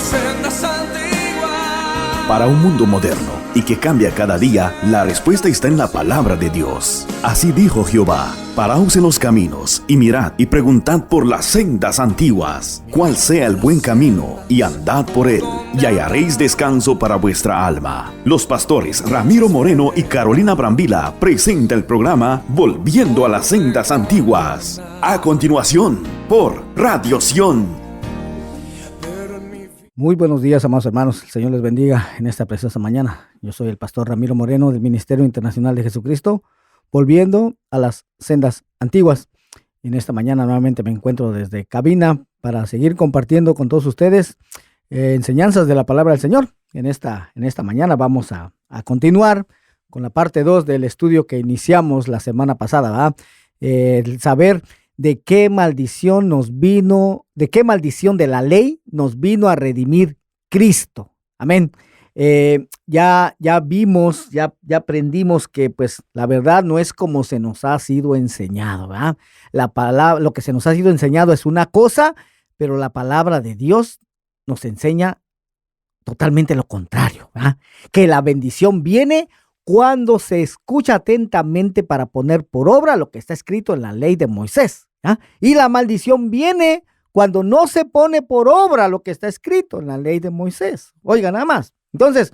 sendas antiguas. Para un mundo moderno y que cambia cada día, la respuesta está en la palabra de Dios. Así dijo Jehová: paraos en los caminos y mirad y preguntad por las sendas antiguas, cuál sea el buen camino, y andad por él, y hallaréis descanso para vuestra alma. Los pastores Ramiro Moreno y Carolina Brambila presenta el programa Volviendo a las sendas antiguas. A continuación, por Radio Sion. Muy buenos días, amados hermanos. El Señor les bendiga en esta preciosa mañana. Yo soy el pastor Ramiro Moreno del Ministerio Internacional de Jesucristo, volviendo a las sendas antiguas. En esta mañana nuevamente me encuentro desde cabina para seguir compartiendo con todos ustedes enseñanzas de la palabra del Señor. En esta mañana vamos a continuar con la parte 2 del estudio que iniciamos la semana pasada, ¿verdad? El saber de qué maldición de qué maldición de la ley nos vino a redimir Cristo. Amén. Ya vimos, ya aprendimos que pues la verdad no es como se nos ha sido enseñado, ¿verdad? La palabra, lo que se nos ha sido enseñado es una cosa, pero la palabra de Dios nos enseña totalmente lo contrario, ¿verdad? Que la bendición viene cuando se escucha atentamente para poner por obra lo que está escrito en la ley de Moisés, ¿ah? Y la maldición viene cuando no se pone por obra lo que está escrito en la ley de Moisés. Oiga, nada más. Entonces,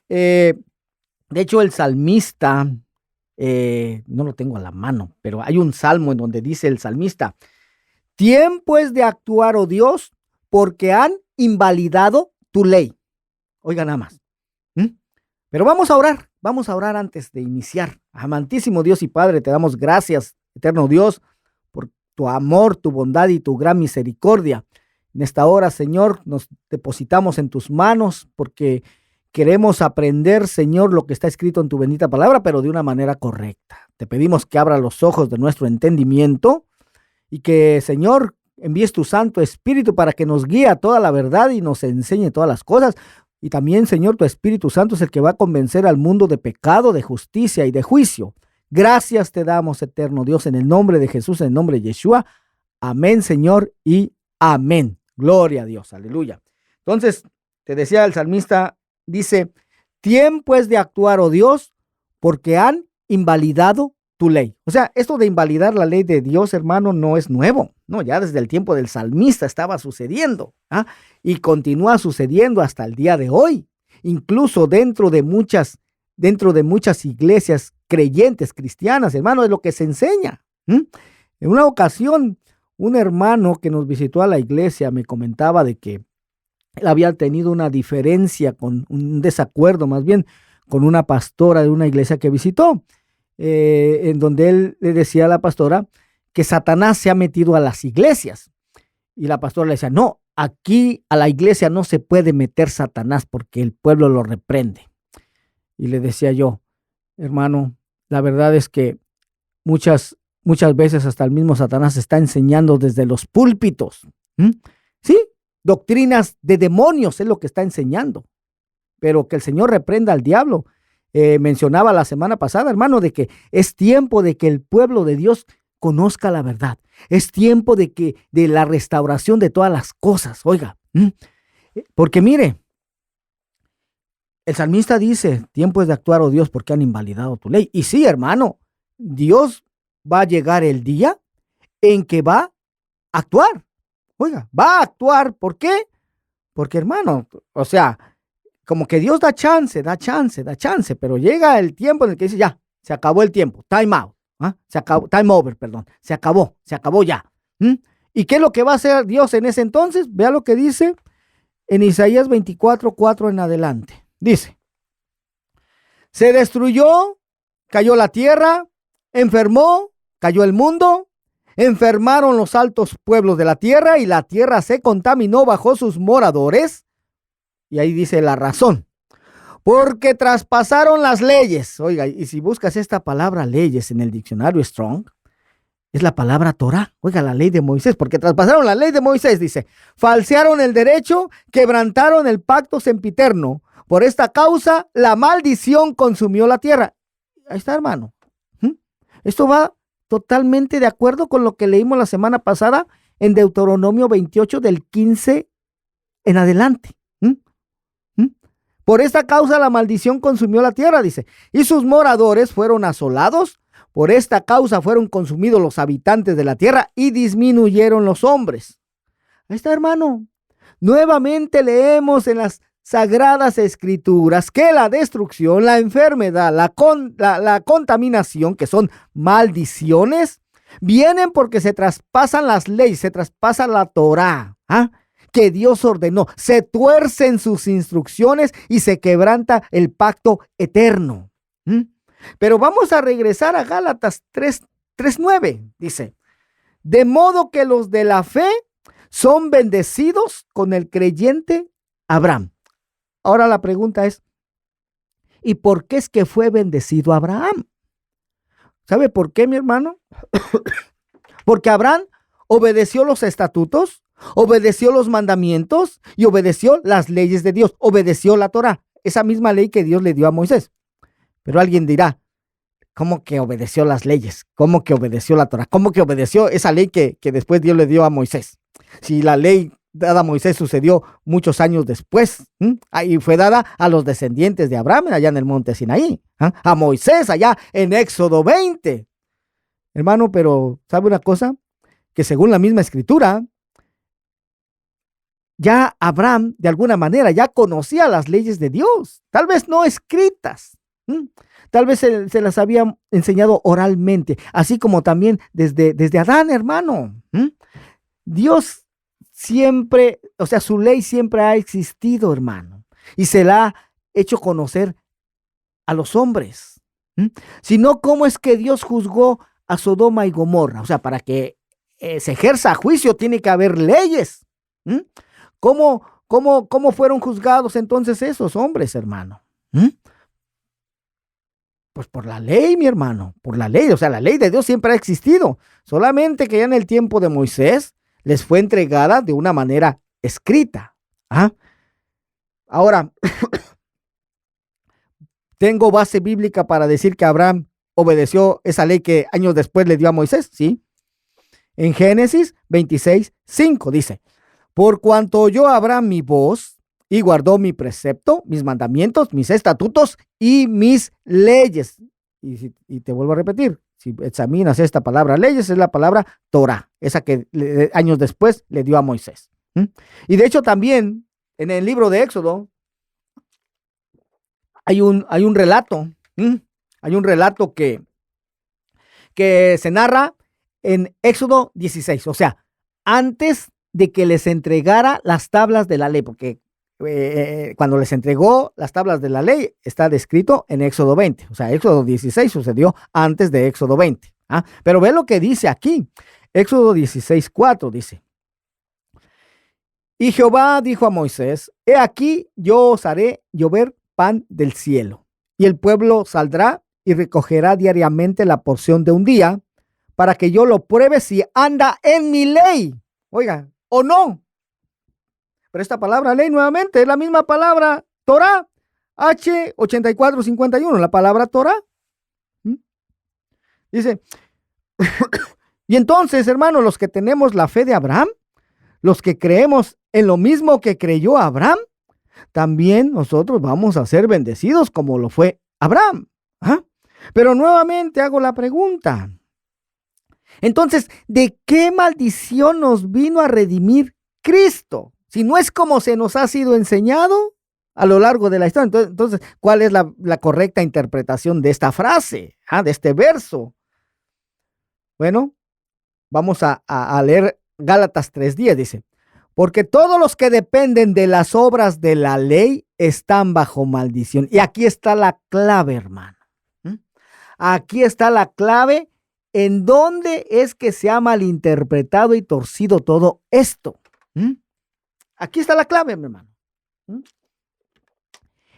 de hecho, el salmista, no lo tengo a la mano, pero hay un salmo en donde dice el salmista: tiempo es de actuar, oh Dios, porque han invalidado tu ley. Oiga, nada más. Pero vamos a orar antes de iniciar. Amantísimo Dios y Padre, te damos gracias, eterno Dios, por tu amor, tu bondad y tu gran misericordia. En esta hora, Señor, nos depositamos en tus manos porque queremos aprender, Señor, lo que está escrito en tu bendita palabra, pero de una manera correcta. Te pedimos que abra los ojos de nuestro entendimiento y que, Señor, envíes tu Santo Espíritu para que nos guíe a toda la verdad y nos enseñe todas las cosas. Y también, Señor, tu Espíritu Santo es el que va a convencer al mundo de pecado, de justicia y de juicio. Gracias te damos, eterno Dios, en el nombre de Jesús, en el nombre de Yeshua. Amén, Señor, y amén. Gloria a Dios, aleluya. Entonces, te decía el salmista, dice: tiempo es de actuar, oh Dios, porque han invalidado tu ley. O sea, esto de invalidar la ley de Dios, hermano, no es nuevo. No, ya desde el tiempo del salmista estaba sucediendo, ¿ah? Y continúa sucediendo hasta el día de hoy. Incluso dentro de muchas iglesias creyentes cristianas, hermano, es lo que se enseña. En una ocasión, un hermano que nos visitó a la iglesia me comentaba de que él había tenido una diferencia, con un desacuerdo más bien, con una pastora de una iglesia que visitó, en donde él le decía a la pastora que Satanás se ha metido a las iglesias. Y la pastora le decía: no, aquí a la iglesia no se puede meter Satanás porque el pueblo lo reprende. Y le decía yo: hermano, la verdad es que muchas veces hasta el mismo Satanás está enseñando desde los púlpitos. Sí, doctrinas de demonios es lo que está enseñando. Pero que el Señor reprenda al diablo. Mencionaba la semana pasada, hermano, de que es tiempo de que el pueblo de Dios conozca la verdad. Es tiempo de la restauración de todas las cosas. Oiga, porque mire, el salmista dice: tiempo es de actuar, oh Dios, porque han invalidado tu ley. Y sí, hermano, Dios va a llegar el día en que va a actuar. Oiga, va a actuar. ¿Por qué? Porque, hermano, o sea, como que Dios da chance, pero llega el tiempo en el que dice: ya, se acabó el tiempo, time out. Se acabó, time over, perdón, se acabó ya. ¿Y qué es lo que va a hacer Dios en ese entonces? Vea lo que dice en Isaías 24:4 en adelante. Dice: se destruyó, cayó la tierra, enfermó, cayó el mundo, enfermaron los altos pueblos de la tierra y la tierra se contaminó bajo sus moradores. Y ahí dice la razón: porque traspasaron las leyes. Oiga, y si buscas esta palabra leyes en el diccionario Strong, es la palabra Torah. Oiga, la ley de Moisés, porque traspasaron la ley de Moisés, dice: falsearon el derecho, quebrantaron el pacto sempiterno. Por esta causa, la maldición consumió la tierra. Ahí está, hermano. Esto va totalmente de acuerdo con lo que leímos la semana pasada en Deuteronomio 28 del 15 en adelante. ¿Mm? ¿Mm? Por esta causa la maldición consumió la tierra, dice, y sus moradores fueron asolados. Por esta causa fueron consumidos los habitantes de la tierra y disminuyeron los hombres. Ahí está, hermano. Nuevamente leemos en las Sagradas Escrituras que la destrucción, la enfermedad, la contaminación, que son maldiciones, vienen porque se traspasan las leyes, se traspasa la Torá, que Dios ordenó, se tuercen sus instrucciones y se quebranta el pacto eterno. Pero vamos a regresar a Gálatas 3:9, dice, de modo que los de la fe son bendecidos con el creyente Abraham. Ahora la pregunta es, ¿y por qué es que fue bendecido Abraham? ¿Sabe por qué, mi hermano? Porque Abraham obedeció los estatutos, obedeció los mandamientos y obedeció las leyes de Dios, obedeció la Torá, esa misma ley que Dios le dio a Moisés. Pero alguien dirá, ¿cómo que obedeció las leyes? ¿Cómo que obedeció la Torá? ¿Cómo que obedeció esa ley que después Dios le dio a Moisés? Si la ley dada a Moisés sucedió muchos años después, y fue dada a los descendientes de Abraham allá en el monte Sinaí, a Moisés allá en Éxodo 20. Hermano, pero ¿sabe una cosa? Que según la misma escritura, ya Abraham de alguna manera ya conocía las leyes de Dios, tal vez no escritas, tal vez se las había enseñado oralmente, así como también desde Adán, hermano. Dios siempre, o sea, su ley siempre ha existido, hermano, y se la ha hecho conocer a los hombres. Si no, ¿cómo es que Dios juzgó a Sodoma y Gomorra? O sea, para que se ejerza juicio tiene que haber leyes. ¿Cómo fueron juzgados entonces esos hombres, hermano? Pues por la ley, mi hermano, por la ley. O sea, la ley de Dios siempre ha existido, solamente que ya en el tiempo de Moisés les fue entregada de una manera escrita. Ahora, ¿tengo base bíblica para decir que Abraham obedeció esa ley que años después le dio a Moisés? Sí. En Génesis 26:5 dice, por cuanto oyó Abraham mi voz y guardó mi precepto, mis mandamientos, mis estatutos y mis leyes. Y te vuelvo a repetir, si examinas esta palabra leyes, es la palabra Torah, esa que años después le dio a Moisés. Y de hecho también en el libro de Éxodo hay un relato, hay un relato que se narra en Éxodo 16, o sea, antes de que les entregara las tablas de la ley, porque cuando les entregó las tablas de la ley está descrito en Éxodo 20, o sea, Éxodo 16 sucedió antes de Éxodo 20. Pero ve lo que dice aquí, Éxodo 16:4 dice, y Jehová dijo a Moisés, he aquí yo os haré llover pan del cielo, y el pueblo saldrá y recogerá diariamente la porción de un día, para que yo lo pruebe si anda en mi ley, oiga, o no. Pero esta palabra ley nuevamente es la misma palabra Torah, H8451, la palabra Torah. Dice, y entonces, hermanos, los que tenemos la fe de Abraham, los que creemos en lo mismo que creyó Abraham, también nosotros vamos a ser bendecidos como lo fue Abraham. Pero nuevamente hago la pregunta. Entonces, ¿de qué maldición nos vino a redimir Cristo? Si no es como se nos ha sido enseñado a lo largo de la historia. Entonces, ¿cuál es la correcta interpretación de esta frase, de este verso? Bueno, vamos a leer Gálatas 3:10, dice, porque todos los que dependen de las obras de la ley están bajo maldición. Y aquí está la clave, hermano. Aquí está la clave en dónde es que se ha malinterpretado y torcido todo esto. Aquí está la clave, mi hermano.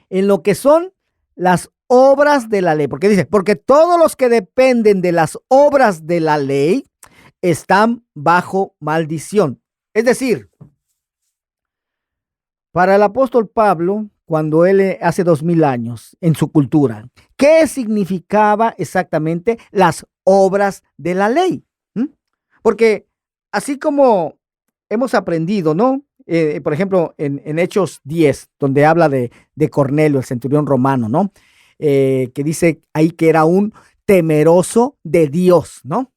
En lo que son las obras de la ley. Porque dice, porque todos los que dependen de las obras de la ley están bajo maldición. Es decir, para el apóstol Pablo, cuando él hace 2000 años en su cultura, ¿qué significaba exactamente las obras de la ley? Porque así como hemos aprendido, ¿no? por ejemplo, en Hechos 10, donde habla de Cornelio, el centurión romano, ¿no? Que dice ahí que era un temeroso de Dios, ¿no?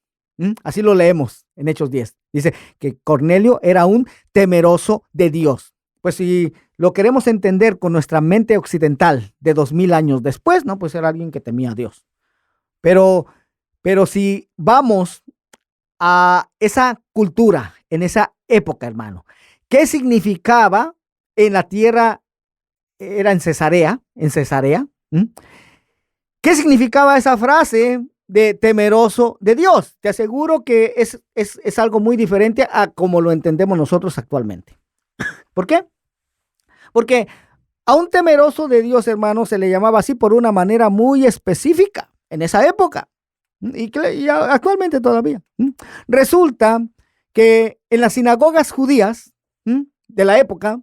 Así lo leemos en Hechos 10. Dice que Cornelio era un temeroso de Dios. Pues si lo queremos entender con nuestra mente occidental de 2000 años después, ¿no? Pues era alguien que temía a Dios. Pero si vamos a esa cultura, en esa época, hermano, ¿qué significaba en la tierra? Era en Cesarea. ¿Qué significaba esa frase de temeroso de Dios? Te aseguro que es algo muy diferente a como lo entendemos nosotros actualmente. ¿Por qué? Porque a un temeroso de Dios, hermano, se le llamaba así por una manera muy específica en esa época y actualmente todavía. Resulta que en las sinagogas judías de la época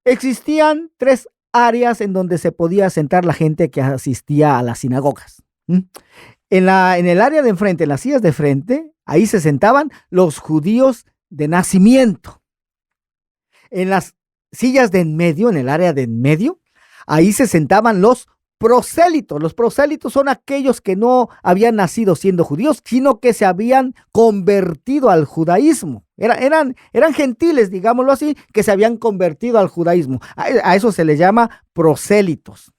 existían 3 áreas en donde se podía sentar la gente que asistía a las sinagogas. En el área de enfrente, en las sillas de frente, ahí se sentaban los judíos de nacimiento. En las sillas de en medio, en el área de en medio, ahí se sentaban los prosélitos. Los prosélitos son aquellos que no habían nacido siendo judíos, sino que se habían convertido al judaísmo. Eran gentiles, digámoslo así, que se habían convertido al judaísmo. A eso se les llama prosélitos.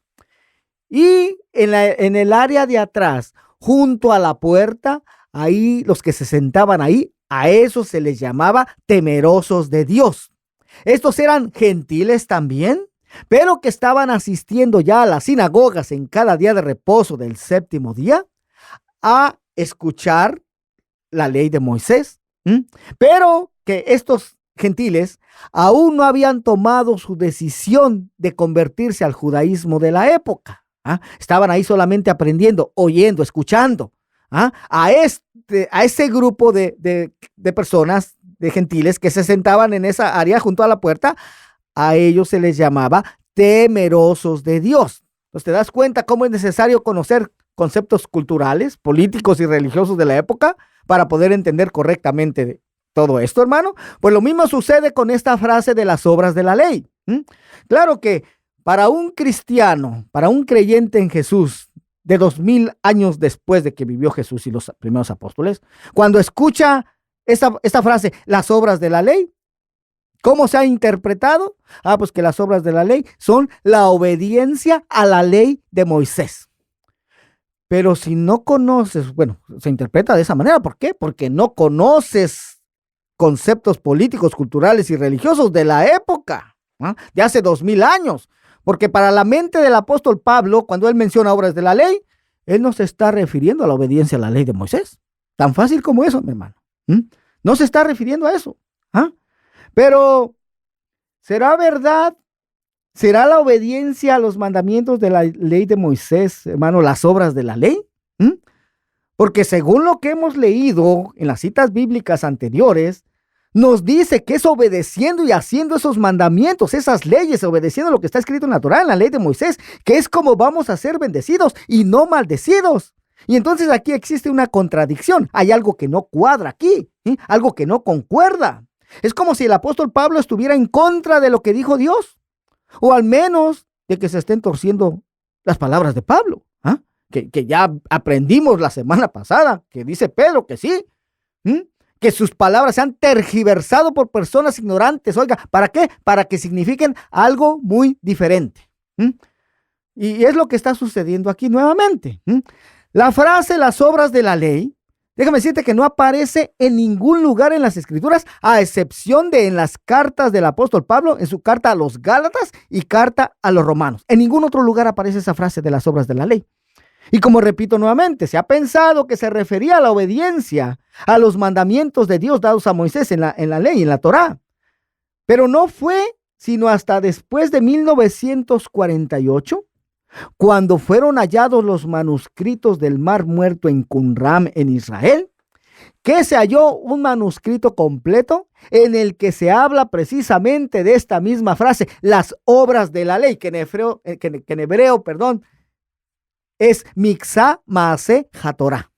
Y en el área de atrás, junto a la puerta, ahí los que se sentaban ahí, a eso se les llamaba temerosos de Dios. Estos eran gentiles también, pero que estaban asistiendo ya a las sinagogas en cada día de reposo del 7º día a escuchar la ley de Moisés, pero que estos gentiles aún no habían tomado su decisión de convertirse al judaísmo de la época. Estaban ahí solamente aprendiendo, oyendo, escuchando a ese grupo de personas, de gentiles que se sentaban en esa área junto a la puerta. A ellos se les llamaba temerosos de Dios. Entonces, ¿te das cuenta cómo es necesario conocer conceptos culturales, políticos y religiosos de la época para poder entender correctamente todo esto, hermano? Pues lo mismo sucede con esta frase de las obras de la ley. Claro que para un cristiano, para un creyente en Jesús, de 2000 años después de que vivió Jesús y los primeros apóstoles, cuando escucha esta frase, las obras de la ley, ¿cómo se ha interpretado? Pues que las obras de la ley son la obediencia a la ley de Moisés. Pero si no conoces, bueno, se interpreta de esa manera. ¿Por qué? Porque no conoces conceptos políticos, culturales y religiosos de la época, de hace 2000 años. Porque para la mente del apóstol Pablo, cuando él menciona obras de la ley, él no se está refiriendo a la obediencia a la ley de Moisés. Tan fácil como eso, mi hermano. No se está refiriendo a eso. Pero, ¿será verdad? ¿Será la obediencia a los mandamientos de la ley de Moisés, hermano, las obras de la ley? Porque según lo que hemos leído en las citas bíblicas anteriores, nos dice que es obedeciendo y haciendo esos mandamientos, esas leyes, obedeciendo lo que está escrito en la Torá, en la ley de Moisés, que es como vamos a ser bendecidos y no maldecidos. Y entonces aquí existe una contradicción. Hay algo que no cuadra aquí, algo que no concuerda. Es como si el apóstol Pablo estuviera en contra de lo que dijo Dios, o al menos de que se estén torciendo las palabras de Pablo, que ya aprendimos la semana pasada, que dice Pedro que sí, que sus palabras se han tergiversado por personas ignorantes. Oiga, ¿para qué? Para que signifiquen algo muy diferente. Y es lo que está sucediendo aquí nuevamente. La frase, las obras de la ley, déjame decirte que no aparece en ningún lugar en las Escrituras, a excepción de en las cartas del apóstol Pablo, en su carta a los Gálatas y carta a los Romanos. En ningún otro lugar aparece esa frase de las obras de la ley. Y como repito nuevamente, se ha pensado que se refería a la obediencia a los mandamientos de Dios dados a Moisés en la ley, en la Torá. Pero no fue sino hasta después de 1948, cuando fueron hallados los manuscritos del Mar Muerto en Qumran, en Israel, que se halló un manuscrito completo en el que se habla precisamente de esta misma frase, las obras de la ley, que en hebreo, es Miksá Maaseh HaTorah,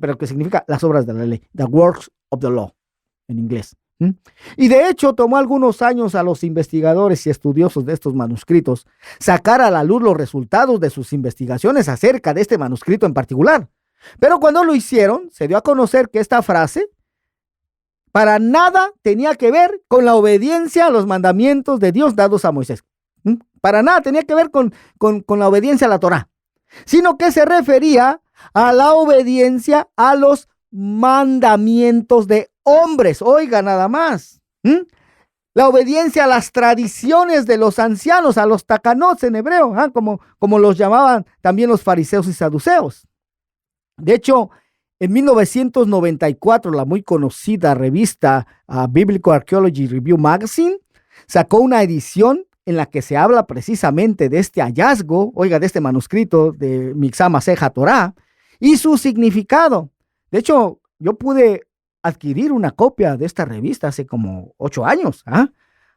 pero que significa las obras de la ley, the works of the law, en inglés. ¿Mm? Y de hecho tomó algunos años a los investigadores y estudiosos de estos manuscritos sacar a la luz los resultados de sus investigaciones acerca de este manuscrito en particular. Pero cuando lo hicieron, se dio a conocer que esta frase para nada tenía que ver con la obediencia a los mandamientos de Dios dados a Moisés. Para nada tenía que ver con la obediencia a la Torá, sino que se refería a la obediencia a los mandamientos de hombres. Oiga, nada más. La obediencia a las tradiciones de los ancianos, a los takanots en hebreo, como los llamaban también los fariseos y saduceos. De hecho, en 1994, la muy conocida revista Biblical Archaeology Review Magazine sacó una edición en la que se habla precisamente de este hallazgo, oiga, de este manuscrito de Mixá Maseja Torá y su significado. De hecho, yo pude adquirir una copia de esta revista hace como 8 años,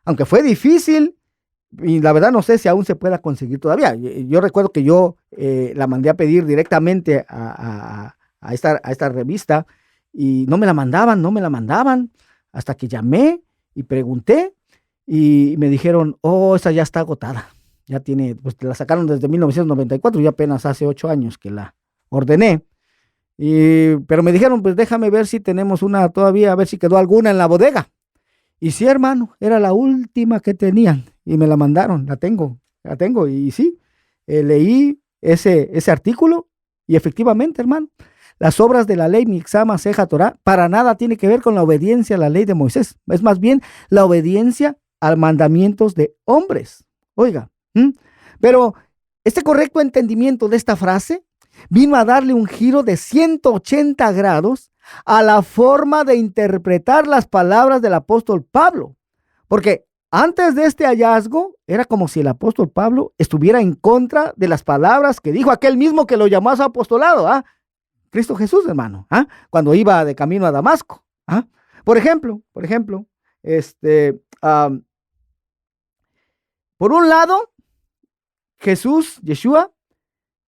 aunque fue difícil y la verdad no sé si aún se pueda conseguir todavía. Yo recuerdo que yo la mandé a pedir directamente a esta revista y no me la mandaban hasta que llamé y pregunté y me dijeron, esa ya está agotada, ya tiene, pues la sacaron desde 1994 y apenas hace 8 años que la ordené. Pero me dijeron, pues déjame ver si tenemos una todavía, a ver si quedó alguna en la bodega. Y sí, hermano, era la última que tenían y me la mandaron, la tengo. Y sí, leí ese artículo y efectivamente, hermano, las obras de la ley Mixá Maseja Torá para nada tiene que ver con la obediencia a la ley de Moisés. Es más bien la obediencia a mandamientos de hombres. Oiga, pero este correcto entendimiento de esta frase vino a darle un giro de 180 grados a la forma de interpretar las palabras del apóstol Pablo. Porque antes de este hallazgo, era como si el apóstol Pablo estuviera en contra de las palabras que dijo aquel mismo que lo llamó a su apostolado, Cristo Jesús, hermano, cuando iba de camino a Damasco. Por ejemplo, por un lado, Yeshua,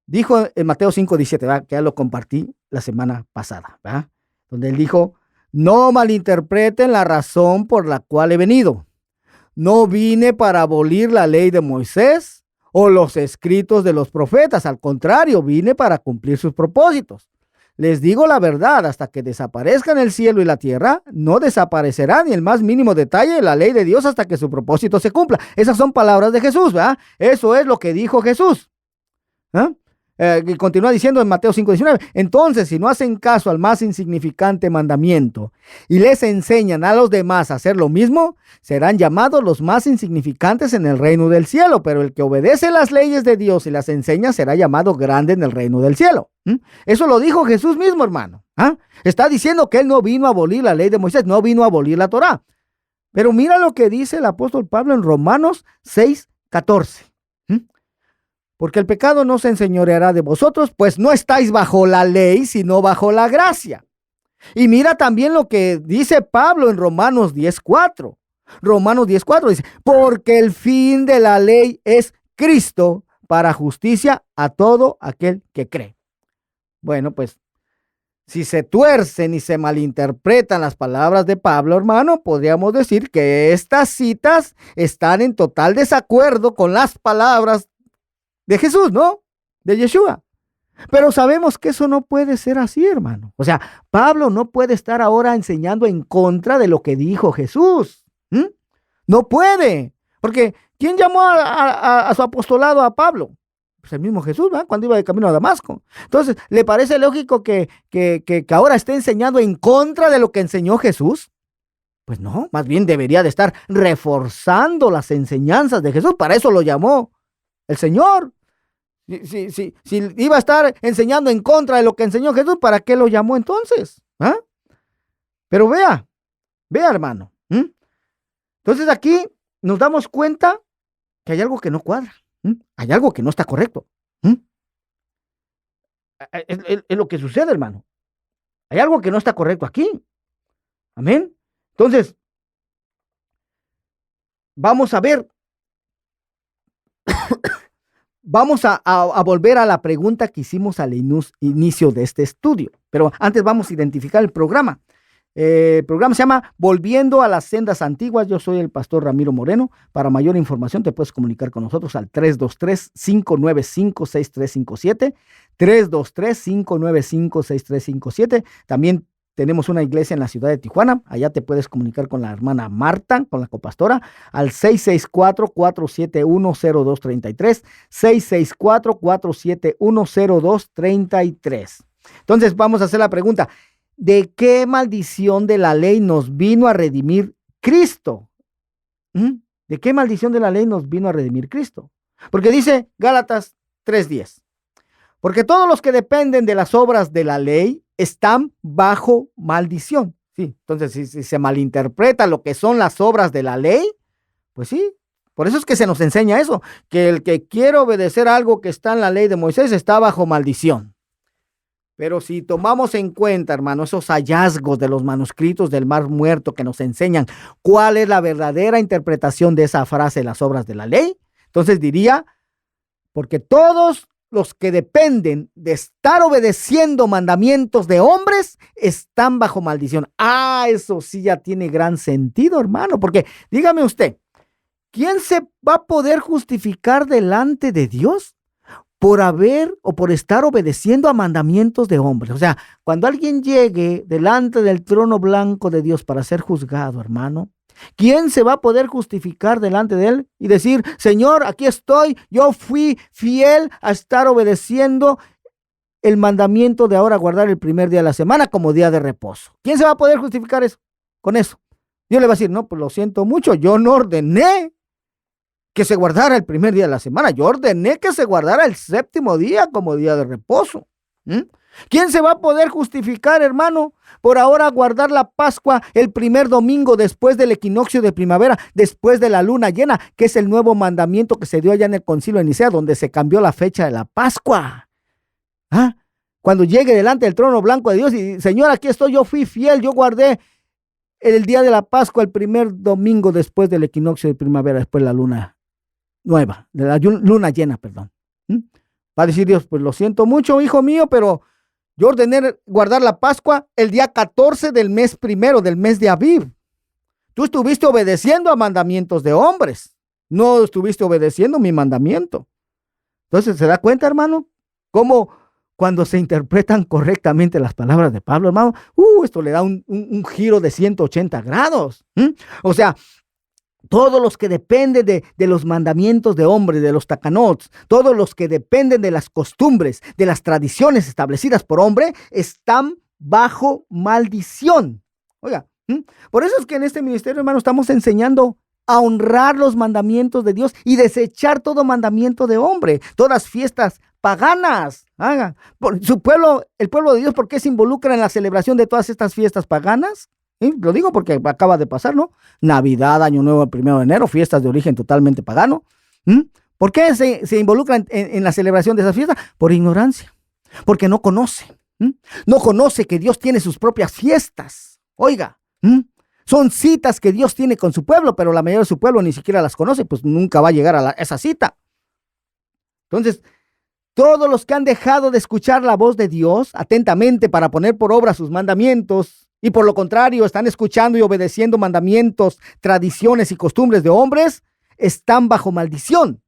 dijo en Mateo 5:17, que ya lo compartí la semana pasada, donde él dijo, no malinterpreten la razón por la cual he venido. No vine para abolir la ley de Moisés o los escritos de los profetas. Al contrario, vine para cumplir sus propósitos. Les digo la verdad, hasta que desaparezcan el cielo y la tierra, no desaparecerá ni el más mínimo detalle de la ley de Dios hasta que su propósito se cumpla. Esas son palabras de Jesús, ¿verdad? Eso es lo que dijo Jesús. Y continúa diciendo en Mateo 5:19, entonces si no hacen caso al más insignificante mandamiento y les enseñan a los demás a hacer lo mismo, serán llamados los más insignificantes en el reino del cielo, pero el que obedece las leyes de Dios y las enseña será llamado grande en el reino del cielo. Eso lo dijo Jesús mismo, hermano. Está diciendo que él no vino a abolir la ley de Moisés, no vino a abolir la Torá. Pero mira lo que dice el apóstol Pablo en Romanos 6:14. Porque el pecado no se enseñoreará de vosotros, pues no estáis bajo la ley, sino bajo la gracia. Y mira también lo que dice Pablo en Romanos 10:4. Romanos 10:4 dice, porque el fin de la ley es Cristo para justicia a todo aquel que cree. Bueno, pues, si se tuercen y se malinterpretan las palabras de Pablo, hermano, podríamos decir que estas citas están en total desacuerdo con las palabras de Jesús, ¿no? De Yeshua. Pero sabemos que eso no puede ser así, hermano. O sea, Pablo no puede estar ahora enseñando en contra de lo que dijo Jesús. No puede. Porque ¿quién llamó a su apostolado a Pablo? Pues el mismo Jesús, ¿verdad? Cuando iba de camino a Damasco. Entonces, ¿le parece lógico que ahora esté enseñando en contra de lo que enseñó Jesús? Pues no, más bien debería de estar reforzando las enseñanzas de Jesús. Para eso lo llamó el Señor. Si iba a estar enseñando en contra de lo que enseñó Jesús, ¿para qué lo llamó entonces? Pero vea, hermano. Entonces aquí nos damos cuenta que hay algo que no cuadra. Hay algo que no está correcto. Es lo que sucede, hermano. Hay algo que no está correcto aquí. Amén. Entonces, vamos a ver. Vamos a volver a la pregunta que hicimos al inicio de este estudio. Pero antes vamos a identificar el programa. El programa se llama Volviendo a las Sendas Antiguas. Yo soy el pastor Ramiro Moreno. Para mayor información te puedes comunicar con nosotros al 323-595-6357. 323-595-6357. También tenemos una iglesia en la ciudad de Tijuana. Allá te puedes comunicar con la hermana Marta, con la copastora, al 664-471-0233. 664-471-0233. Entonces vamos a hacer la pregunta: ¿de qué maldición de la ley nos vino a redimir Cristo? ¿De qué maldición de la ley nos vino a redimir Cristo? Porque dice Gálatas 3:10. Porque todos los que dependen de las obras de la ley están bajo maldición. Sí, entonces si se malinterpreta lo que son las obras de la ley, pues sí. Por eso es que se nos enseña eso, que el que quiere obedecer algo que está en la ley de Moisés está bajo maldición. Pero si tomamos en cuenta, hermano, esos hallazgos de los manuscritos del Mar Muerto que nos enseñan cuál es la verdadera interpretación de esa frase, las obras de la ley, entonces diría, porque todos los que dependen de estar obedeciendo mandamientos de hombres están bajo maldición. Eso sí ya tiene gran sentido, hermano, porque dígame usted, ¿quién se va a poder justificar delante de Dios por haber o por estar obedeciendo a mandamientos de hombres? O sea, cuando alguien llegue delante del trono blanco de Dios para ser juzgado, hermano, ¿quién se va a poder justificar delante de él y decir, Señor, aquí estoy, yo fui fiel a estar obedeciendo el mandamiento de ahora guardar el primer día de la semana como día de reposo? ¿Quién se va a poder justificar eso? Con eso. Dios le va a decir, no, pues lo siento mucho, yo no ordené que se guardara el primer día de la semana. Yo ordené que se guardara el séptimo día como día de reposo. ¿Quién se va a poder justificar, hermano, por ahora guardar la Pascua el primer domingo después del equinoccio de primavera, después de la luna llena, que es el nuevo mandamiento que se dio allá en el Concilio de Nicea, donde se cambió la fecha de la Pascua? Cuando llegue delante del trono blanco de Dios y, Señor, aquí estoy, yo fui fiel, yo guardé el día de la Pascua el primer domingo después del equinoccio de primavera, después de la luna nueva, de la luna llena, perdón. Va a decir Dios, pues lo siento mucho, hijo mío, pero yo ordené guardar la Pascua el día 14 del mes primero, del mes de Aviv. Tú estuviste obedeciendo a mandamientos de hombres, no estuviste obedeciendo mi mandamiento. Entonces, ¿se da cuenta, hermano? Cómo cuando se interpretan correctamente las palabras de Pablo, hermano, esto le da un giro de 180 grados. O sea, todos los que dependen de los mandamientos de hombres, de los takanots, todos los que dependen de las costumbres, de las tradiciones establecidas por hombre, están bajo maldición. Oiga, por eso es que en este ministerio, hermano, estamos enseñando a honrar los mandamientos de Dios y desechar todo mandamiento de hombre, todas fiestas paganas. Por su pueblo, el pueblo de Dios, ¿por qué se involucra en la celebración de todas estas fiestas paganas? Lo digo porque acaba de pasar, ¿no? Navidad, Año Nuevo, el 1 de enero, fiestas de origen totalmente pagano. ¿Por qué se involucran en la celebración de esas fiestas? Por ignorancia, porque no conoce. No conoce que Dios tiene sus propias fiestas. Oiga, son citas que Dios tiene con su pueblo, pero la mayoría de su pueblo ni siquiera las conoce, pues nunca va a llegar a esa cita. Entonces, todos los que han dejado de escuchar la voz de Dios atentamente para poner por obra sus mandamientos, y por lo contrario están escuchando y obedeciendo mandamientos, tradiciones y costumbres de hombres, están bajo maldición.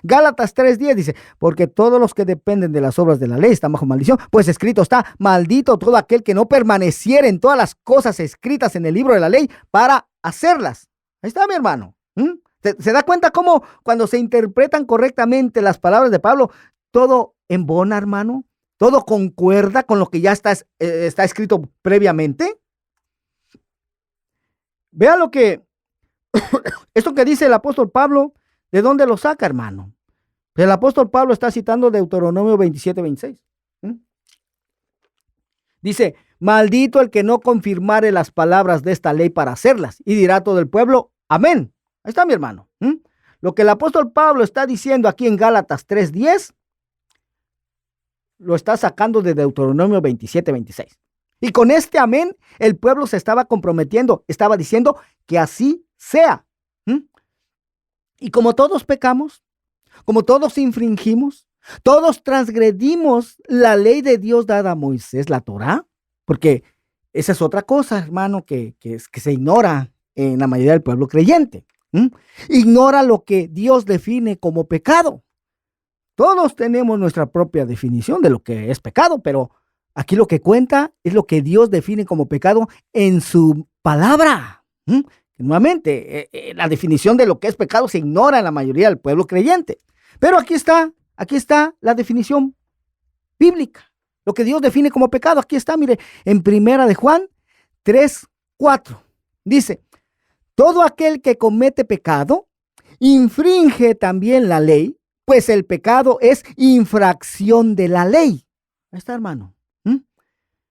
Gálatas 3:10 dice, porque todos los que dependen de las obras de la ley están bajo maldición, pues escrito está, maldito todo aquel que no permaneciera en todas las cosas escritas en el libro de la ley para hacerlas. Ahí está, mi hermano. ¿Se da cuenta cómo cuando se interpretan correctamente las palabras de Pablo, todo embona, hermano? ¿Todo concuerda con lo que ya está escrito previamente? Vea lo que, esto que dice el apóstol Pablo, ¿de dónde lo saca, hermano? El apóstol Pablo está citando Deuteronomio 27:26. Dice, maldito el que no confirmare las palabras de esta ley para hacerlas, y dirá todo el pueblo, amén. Ahí está, mi hermano. Lo que el apóstol Pablo está diciendo aquí en Gálatas 3:10, lo está sacando de Deuteronomio 27:26. Y con este amén, el pueblo se estaba comprometiendo, estaba diciendo que así sea. Y como todos pecamos, como todos infringimos, todos transgredimos la ley de Dios dada a Moisés, la Torá, porque esa es otra cosa, hermano, que se ignora en la mayoría del pueblo creyente. Ignora lo que Dios define como pecado. Todos tenemos nuestra propia definición de lo que es pecado, pero aquí lo que cuenta es lo que Dios define como pecado en su palabra. Nuevamente, la definición de lo que es pecado se ignora en la mayoría del pueblo creyente. Pero aquí está la definición bíblica. Lo que Dios define como pecado, aquí está, mire, en Primera de Juan 3:4. Dice, todo aquel que comete pecado infringe también la ley, pues el pecado es infracción de la ley. Ahí está, hermano.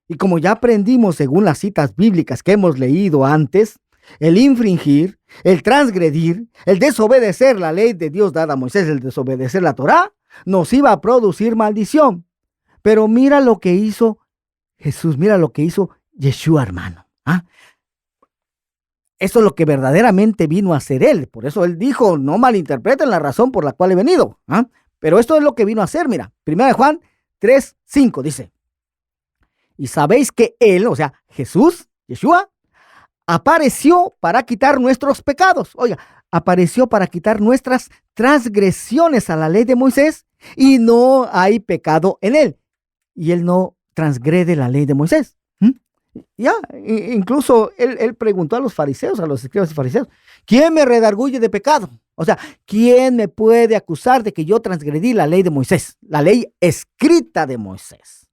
Y como ya aprendimos según las citas bíblicas que hemos leído antes, el infringir, el transgredir, el desobedecer la ley de Dios dada a Moisés, el desobedecer la Torá, nos iba a producir maldición. Pero mira lo que hizo Jesús, mira lo que hizo Yeshua, hermano. Eso es lo que verdaderamente vino a hacer él. Por eso él dijo, no malinterpreten la razón por la cual he venido. Pero esto es lo que vino a hacer, mira. 1 Juan 3:5 dice, y sabéis que él, o sea, Jesús, Yeshua, apareció para quitar nuestros pecados. Oiga, apareció para quitar nuestras transgresiones a la ley de Moisés y no hay pecado en él. Y él no transgrede la ley de Moisés. Ya, incluso él preguntó a los fariseos, a los escribas y fariseos, ¿quién me redarguye de pecado? O sea, ¿quién me puede acusar de que yo transgredí la ley de Moisés? La ley escrita de Moisés.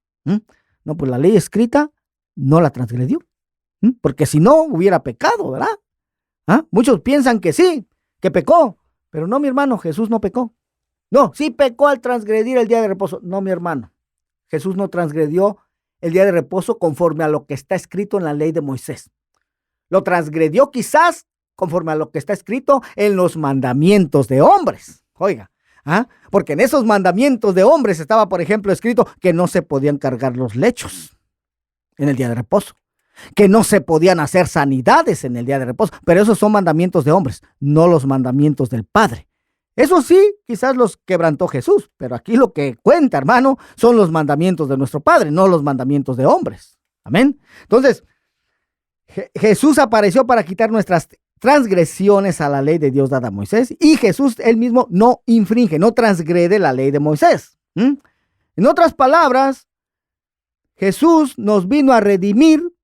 No, pues la ley escrita no la transgredió. Porque si no, hubiera pecado, ¿verdad? Muchos piensan que sí, que pecó. Pero no, mi hermano, Jesús no pecó. No, sí pecó al transgredir el día de reposo. No, mi hermano, Jesús no transgredió el día de reposo conforme a lo que está escrito en la ley de Moisés. Lo transgredió quizás conforme a lo que está escrito en los mandamientos de hombres. Oiga, porque en esos mandamientos de hombres estaba, por ejemplo, escrito que no se podían cargar los lechos en el día de reposo, que no se podían hacer sanidades en el día de reposo, pero esos son mandamientos de hombres, no los mandamientos del Padre. Eso sí, quizás los quebrantó Jesús, pero aquí lo que cuenta, hermano, son los mandamientos de nuestro Padre, no los mandamientos de hombres. Amén. Entonces, Jesús apareció para quitar nuestras transgresiones a la ley de Dios dada a Moisés, y Jesús él mismo no infringe, no transgrede la ley de Moisés. En otras palabras, Jesús nos vino a redimir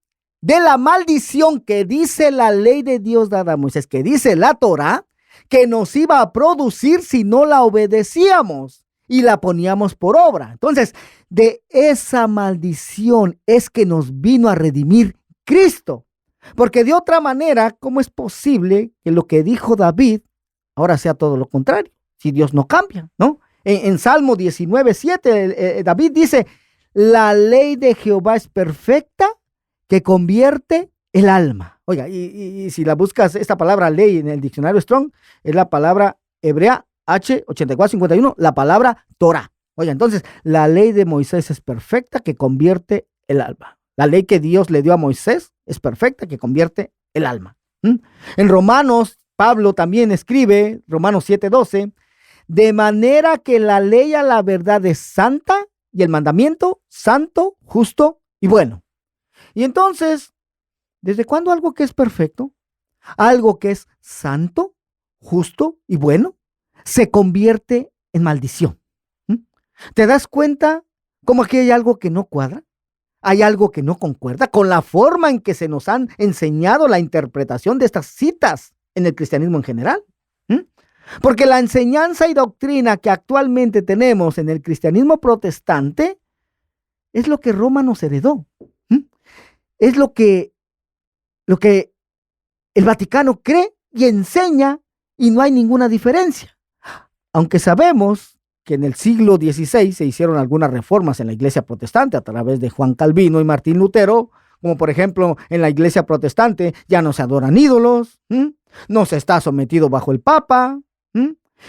de la maldición que dice la ley de Dios dada a Moisés, que dice la Torá, que nos iba a producir si no la obedecíamos y la poníamos por obra. Entonces, de esa maldición es que nos vino a redimir Cristo. Porque de otra manera, ¿cómo es posible que lo que dijo David ahora sea todo lo contrario? Si Dios no cambia, ¿no? En Salmo 19:7, David dice, la ley de Jehová es perfecta que convierte el alma. Oiga, y si la buscas, esta palabra ley en el diccionario Strong, es la palabra hebrea H8451, la palabra Torah. Oiga, entonces, la ley de Moisés es perfecta que convierte el alma. La ley que Dios le dio a Moisés es perfecta que convierte el alma. En Romanos, Pablo también escribe, Romanos 7:12, de manera que la ley a la verdad es santa y el mandamiento santo, justo y bueno. Y entonces, ¿desde cuándo algo que es perfecto, algo que es santo, justo y bueno, se convierte en maldición? ¿Te das cuenta cómo aquí hay algo que no cuadra? Hay algo que no concuerda con la forma en que se nos han enseñado la interpretación de estas citas en el cristianismo en general. Porque la enseñanza y doctrina que actualmente tenemos en el cristianismo protestante es lo que Roma nos heredó. Es lo que el Vaticano cree y enseña y no hay ninguna diferencia. Aunque sabemos que en el siglo XVI se hicieron algunas reformas en la iglesia protestante a través de Juan Calvino y Martín Lutero, como por ejemplo en la iglesia protestante ya no se adoran ídolos, no se está sometido bajo el Papa,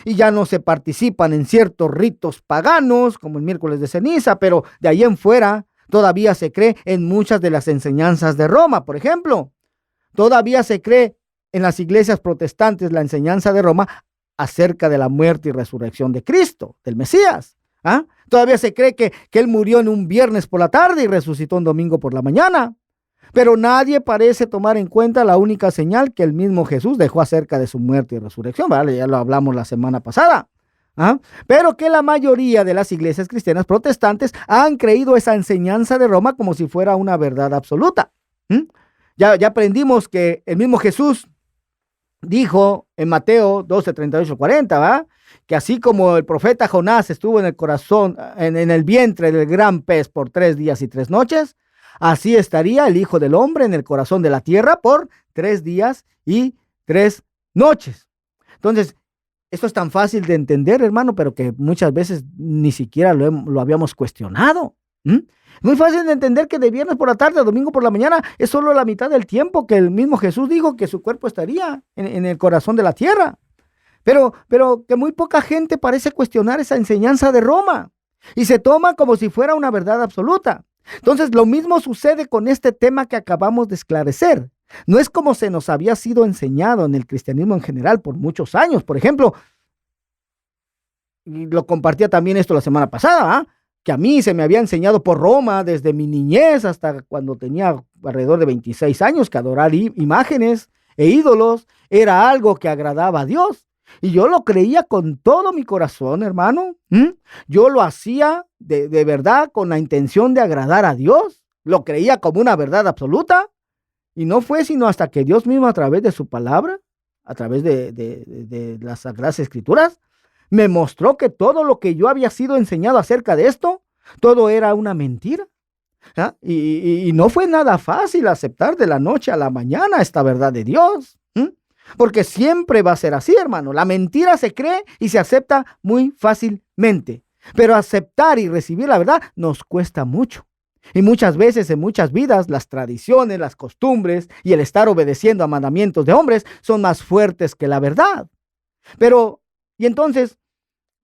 y ya no se participan en ciertos ritos paganos como el miércoles de ceniza, pero de ahí en fuera todavía se cree en muchas de las enseñanzas de Roma. Por ejemplo, todavía se cree en las iglesias protestantes la enseñanza de Roma acerca de la muerte y resurrección de Cristo, del Mesías. Todavía se cree que él murió en un viernes por la tarde y resucitó un domingo por la mañana. Pero nadie parece tomar en cuenta la única señal que el mismo Jesús dejó acerca de su muerte y resurrección, ¿vale? Ya lo hablamos la semana pasada. ¿Ah? Pero que la mayoría de las iglesias cristianas protestantes han creído esa enseñanza de Roma como si fuera una verdad absoluta. Ya aprendimos que el mismo Jesús dijo en Mateo 12, 38, 40, ¿va? Que así como el profeta Jonás estuvo en el corazón, en el vientre del gran pez por 3 días y 3 noches, así estaría el Hijo del Hombre en el corazón de la tierra por 3 días y 3 noches. Entonces, esto es tan fácil de entender, hermano, pero que muchas veces ni siquiera lo habíamos cuestionado. Muy fácil de entender que de viernes por la tarde a domingo por la mañana es solo la mitad del tiempo que el mismo Jesús dijo que su cuerpo estaría en el corazón de la tierra. Pero que muy poca gente parece cuestionar esa enseñanza de Roma y se toma como si fuera una verdad absoluta. Entonces, lo mismo sucede con este tema que acabamos de esclarecer. No es como se nos había sido enseñado en el cristianismo en general por muchos años. Por ejemplo, y lo compartía también esto la semana pasada, que a mí se me había enseñado por Roma desde mi niñez hasta cuando tenía alrededor de 26 años que adorar imágenes e ídolos era algo que agradaba a Dios. Y yo lo creía con todo mi corazón, hermano. Yo lo hacía de verdad con la intención de agradar a Dios. Lo creía como una verdad absoluta. Y no fue sino hasta que Dios mismo a través de su palabra, a través de las Sagradas Escrituras, me mostró que todo lo que yo había sido enseñado acerca de esto, todo era una mentira. Y no fue nada fácil aceptar de la noche a la mañana esta verdad de Dios. Porque siempre va a ser así, hermano. La mentira se cree y se acepta muy fácilmente. Pero aceptar y recibir la verdad nos cuesta mucho. Y muchas veces en muchas vidas las tradiciones, las costumbres y el estar obedeciendo a mandamientos de hombres son más fuertes que la verdad. Pero, y entonces,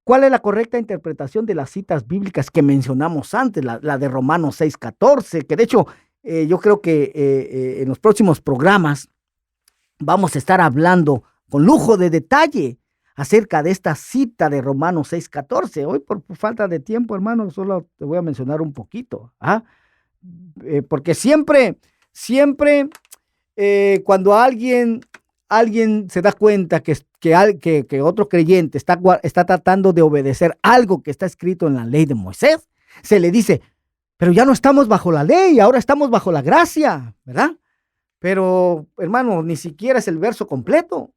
¿cuál es la correcta interpretación de las citas bíblicas que mencionamos antes? La de Romanos 6:14, que de hecho yo creo que en los próximos programas vamos a estar hablando con lujo de detalle acerca de esta cita de Romanos 6:14. Hoy por falta de tiempo, hermano, solo te voy a mencionar un poquito. Porque siempre cuando alguien se da cuenta que otro creyente está tratando de obedecer algo que está escrito en la ley de Moisés, se le dice, pero ya no estamos bajo la ley, ahora estamos bajo la gracia, ¿verdad? Pero, hermano, ni siquiera es el verso completo.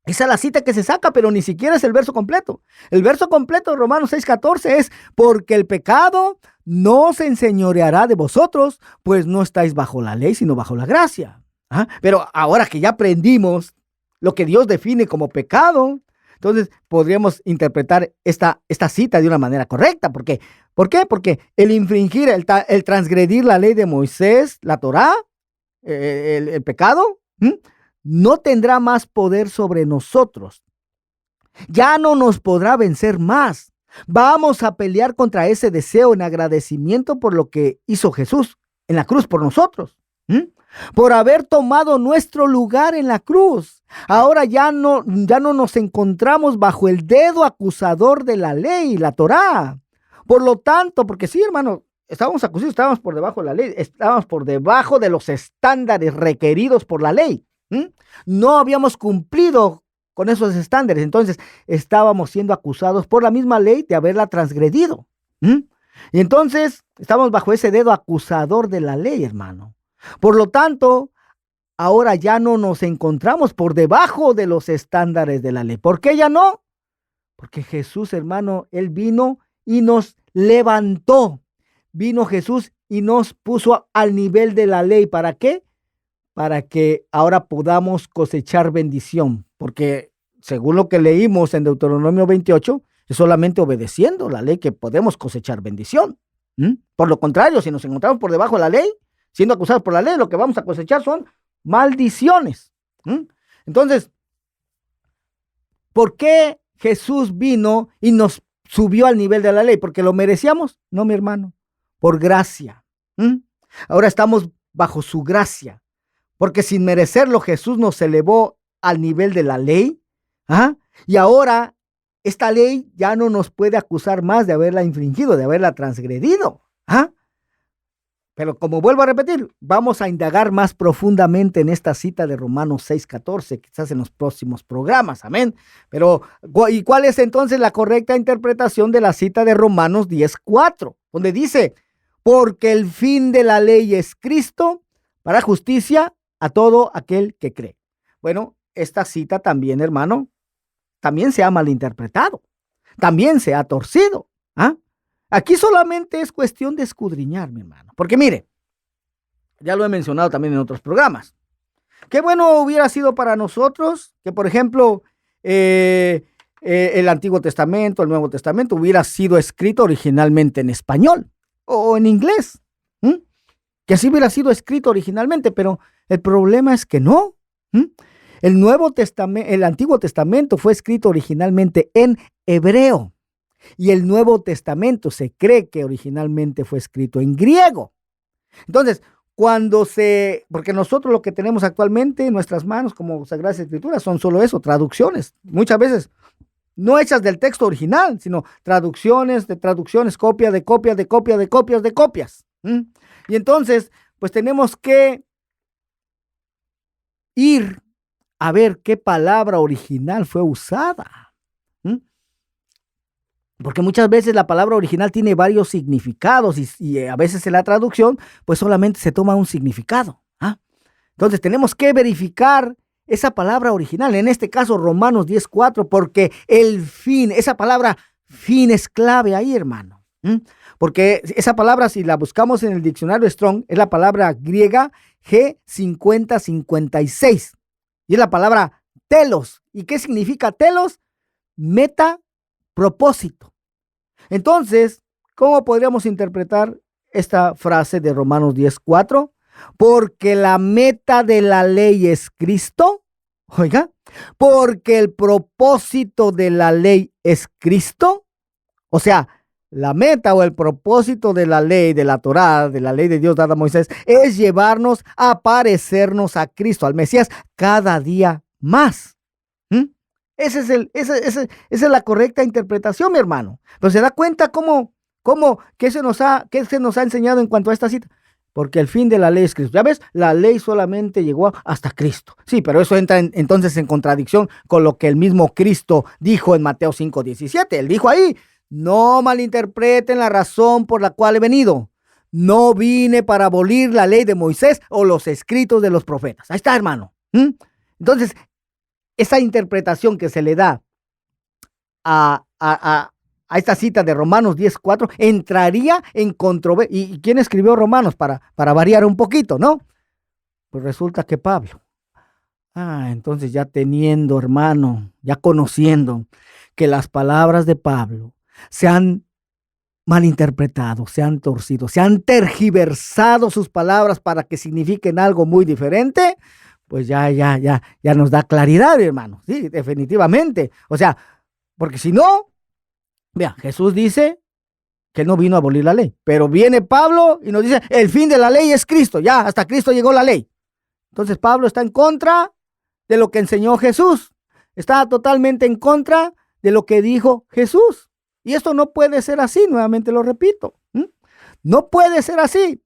Esa es la cita que se saca, pero ni siquiera es el verso completo. El verso completo de Romanos 6:14 es, porque el pecado no se enseñoreará de vosotros, pues no estáis bajo la ley, sino bajo la gracia. Pero ahora que ya aprendimos lo que Dios define como pecado, entonces podríamos interpretar esta cita de una manera correcta. ¿Por qué? Porque el infringir, el transgredir la ley de Moisés, la Torá, el pecado, no tendrá más poder sobre nosotros. Ya no nos podrá vencer más. Vamos a pelear contra ese deseo en agradecimiento por lo que hizo Jesús en la cruz por nosotros. Por haber tomado nuestro lugar en la cruz. Ahora ya no nos encontramos bajo el dedo acusador de la ley, la Torá. Por lo tanto, porque sí, hermano, estábamos acusados, estábamos por debajo de la ley, estábamos por debajo de los estándares requeridos por la ley. No habíamos cumplido con esos estándares, entonces estábamos siendo acusados por la misma ley de haberla transgredido. Y entonces estamos bajo ese dedo acusador de la ley, hermano. Por lo tanto, ahora ya no nos encontramos por debajo de los estándares de la ley. ¿Por qué ya no? Porque Jesús, hermano, Él vino y nos levantó. Vino Jesús y nos puso al nivel de la ley. ¿Para qué? Para que ahora podamos cosechar bendición. Porque según lo que leímos en Deuteronomio 28, es solamente obedeciendo la ley que podemos cosechar bendición. Por lo contrario, si nos encontramos por debajo de la ley, siendo acusados por la ley, lo que vamos a cosechar son maldiciones. Entonces, ¿por qué Jesús vino y nos subió al nivel de la ley? ¿Porque lo merecíamos? No, mi hermano, por gracia. Ahora estamos bajo su gracia, porque sin merecerlo Jesús nos elevó al nivel de la ley. Y ahora esta ley ya no nos puede acusar más de haberla infringido, de haberla transgredido. Pero como vuelvo a repetir, vamos a indagar más profundamente en esta cita de Romanos 6:14, quizás en los próximos programas, amén. Pero, ¿y cuál es entonces la correcta interpretación de la cita de Romanos 10:4? Donde dice, porque el fin de la ley es Cristo para justicia a todo aquel que cree. Bueno, esta cita también, hermano, también se ha malinterpretado, también se ha torcido. ¿Ah? Aquí solamente es cuestión de escudriñar, mi hermano. Porque mire, ya lo he mencionado también en otros programas. Qué bueno hubiera sido para nosotros que, por ejemplo, el Antiguo Testamento, el Nuevo Testamento hubiera sido escrito originalmente en español o en inglés. Que así hubiera sido escrito originalmente, pero el problema es que no. El Antiguo Testamento fue escrito originalmente en hebreo. Y el Nuevo Testamento se cree que originalmente fue escrito en griego. Entonces, porque nosotros lo que tenemos actualmente en nuestras manos como Sagradas Escrituras son solo eso, traducciones. Muchas veces no hechas del texto original, sino traducciones de traducciones, copia de copias de copias de copias de copias. Y entonces, pues tenemos que ir a ver qué palabra original fue usada. Porque muchas veces la palabra original tiene varios significados y a veces en la traducción pues solamente se toma un significado. Entonces tenemos que verificar esa palabra original, en este caso Romanos 10:4, porque el fin, esa palabra fin es clave ahí, hermano. Porque esa palabra, si la buscamos en el diccionario Strong, es la palabra griega G5056 y es la palabra telos. ¿Y qué significa telos? Meta, propósito. Entonces, ¿cómo podríamos interpretar esta frase de Romanos 10:4? Porque la meta de la ley es Cristo. Oiga, porque el propósito de la ley es Cristo. O sea, la meta o el propósito de la ley, de la Torá, de la ley de Dios dada a Moisés, es llevarnos a parecernos a Cristo, al Mesías, cada día más. Esa es la correcta interpretación, mi hermano. Pero se da cuenta qué se nos ha enseñado en cuanto a esta cita. Porque el fin de la ley es Cristo. Ya ves, la ley solamente llegó hasta Cristo. Sí, pero eso entra entonces en contradicción con lo que el mismo Cristo dijo en Mateo 5:17. Él dijo ahí, no malinterpreten la razón por la cual he venido. No vine para abolir la ley de Moisés o los escritos de los profetas. Ahí está, hermano. Entonces, esa interpretación que se le da a esta cita de Romanos 10:4 entraría en controversia. ¿Y quién escribió Romanos? Para variar un poquito, ¿no? Pues resulta que Pablo. Entonces ya teniendo, hermano, ya conociendo que las palabras de Pablo se han malinterpretado, se han torcido, se han tergiversado sus palabras para que signifiquen algo muy diferente, pues ya nos da claridad, hermano. Sí, definitivamente. O sea, porque si no, vea, Jesús dice que él no vino a abolir la ley, pero viene Pablo y nos dice, el fin de la ley es Cristo, ya, hasta Cristo llegó la ley. Entonces Pablo está en contra de lo que enseñó Jesús, está totalmente en contra de lo que dijo Jesús. Y esto no puede ser así, nuevamente lo repito. No puede ser así.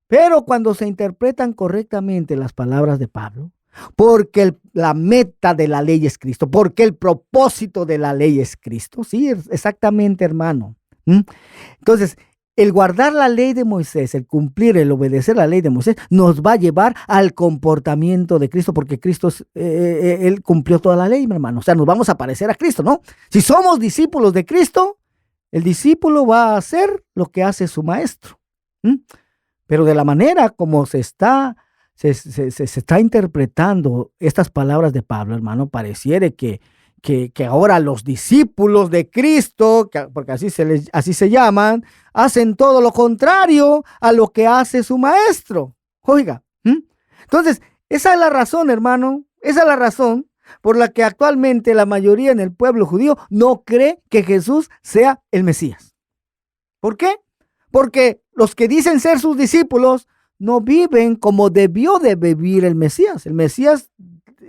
Pero cuando se interpretan correctamente las palabras de Pablo, porque la meta de la ley es Cristo, porque el propósito de la ley es Cristo. Sí, exactamente, hermano. Entonces, el guardar la ley de Moisés, el cumplir, el obedecer la ley de Moisés, nos va a llevar al comportamiento de Cristo, porque Cristo, él cumplió toda la ley, mi hermano. O sea, nos vamos a parecer a Cristo, ¿no? Si somos discípulos de Cristo, el discípulo va a hacer lo que hace su maestro. Pero de la manera como se está interpretando estas palabras de Pablo, hermano, pareciere que ahora los discípulos de Cristo, porque así se llaman, hacen todo lo contrario a lo que hace su maestro. Oiga, entonces, esa es la razón, hermano, esa es la razón por la que actualmente la mayoría en el pueblo judío no cree que Jesús sea el Mesías. ¿Por qué? Porque los que dicen ser sus discípulos no viven como debió de vivir el Mesías. El Mesías,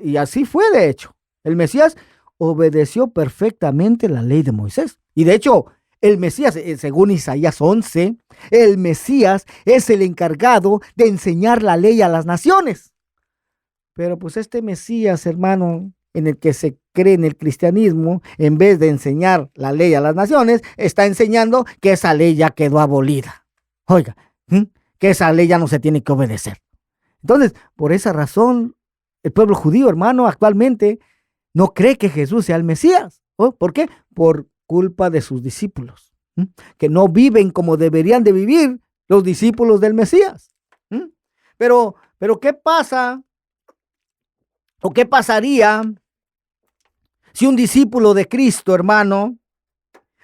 y así fue de hecho, el Mesías obedeció perfectamente la ley de Moisés. Y de hecho, El Mesías, según Isaías 11, el Mesías es el encargado de enseñar la ley a las naciones. Pero pues este Mesías, hermano, en el que se cree en el cristianismo, en vez de enseñar la ley a las naciones, está enseñando que esa ley ya quedó abolida. Oiga, que esa ley ya no se tiene que obedecer. Entonces, por esa razón, el pueblo judío, hermano, actualmente no cree que Jesús sea el Mesías. ¿Por qué? Por culpa de sus discípulos, que no viven como deberían de vivir los discípulos del Mesías. Pero ¿qué pasa? ¿O qué pasaría si un discípulo de Cristo, hermano,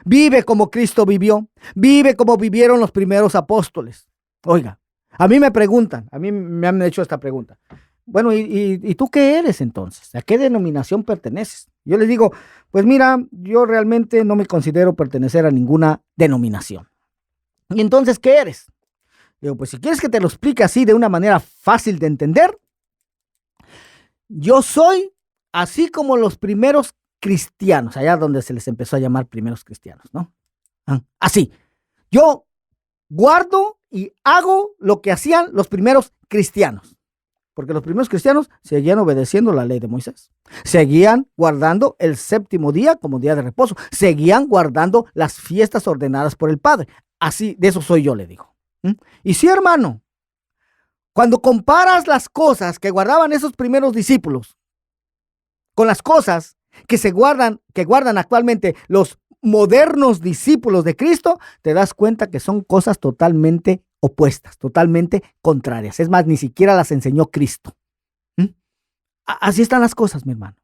vive como Cristo vivió, vive como vivieron los primeros apóstoles? Oiga, a mí me preguntan, a mí me han hecho esta pregunta. Bueno, ¿y tú qué eres entonces? ¿A qué denominación perteneces? Yo les digo, pues mira, yo realmente no me considero pertenecer a ninguna denominación. ¿Y entonces qué eres? Digo, pues si quieres que te lo explique así de una manera fácil de entender, yo soy así como los primeros cristianos, allá donde se les empezó a llamar primeros cristianos, ¿no? Así, yo guardo y hago lo que hacían los primeros cristianos. Porque los primeros cristianos seguían obedeciendo la ley de Moisés. Seguían guardando el séptimo día como día de reposo. Seguían guardando las fiestas ordenadas por el Padre. Así, de eso soy yo, le digo. Y sí, hermano, cuando comparas las cosas que guardaban esos primeros discípulos con las cosas que guardan actualmente los modernos discípulos de Cristo, te das cuenta que son cosas totalmente opuestas, totalmente contrarias. Es más, ni siquiera las enseñó Cristo. Así están las cosas, mi hermano.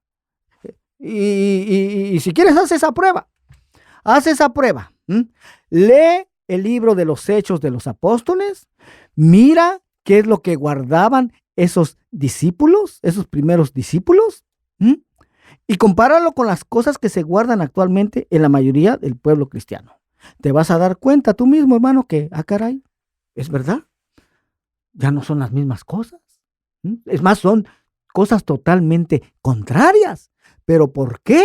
Y si quieres, haz esa prueba. Haz esa prueba. Lee el libro de los Hechos de los Apóstoles. Mira qué es lo que guardaban esos discípulos, esos primeros discípulos. Y compáralo con las cosas que se guardan actualmente en la mayoría del pueblo cristiano. Te vas a dar cuenta tú mismo, hermano, que, caray, es verdad, ya no son las mismas cosas. Es más, son cosas totalmente contrarias. ¿Pero por qué?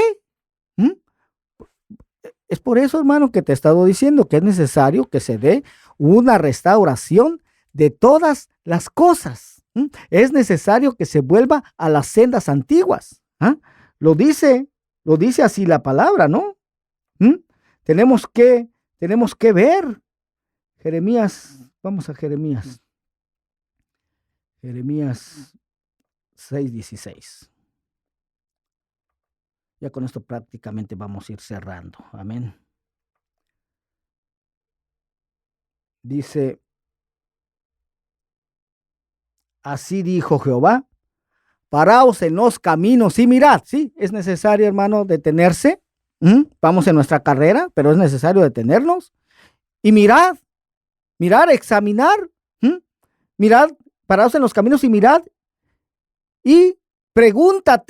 Es por eso, hermano, que te he estado diciendo que es necesario que se dé una restauración de todas las cosas. Es necesario que se vuelva a las sendas antiguas. Lo dice así la palabra, ¿no? Tenemos que ver. Jeremías, vamos a Jeremías. Jeremías 6:16. Ya con esto prácticamente vamos a ir cerrando. Amén. Dice, así dijo Jehová, paraos en los caminos y mirad. Sí, es necesario, hermano, detenerse. Vamos en nuestra carrera, pero es necesario detenernos. Y mirad, examinar. Mirad, paraos en los caminos y mirad. Y pregunta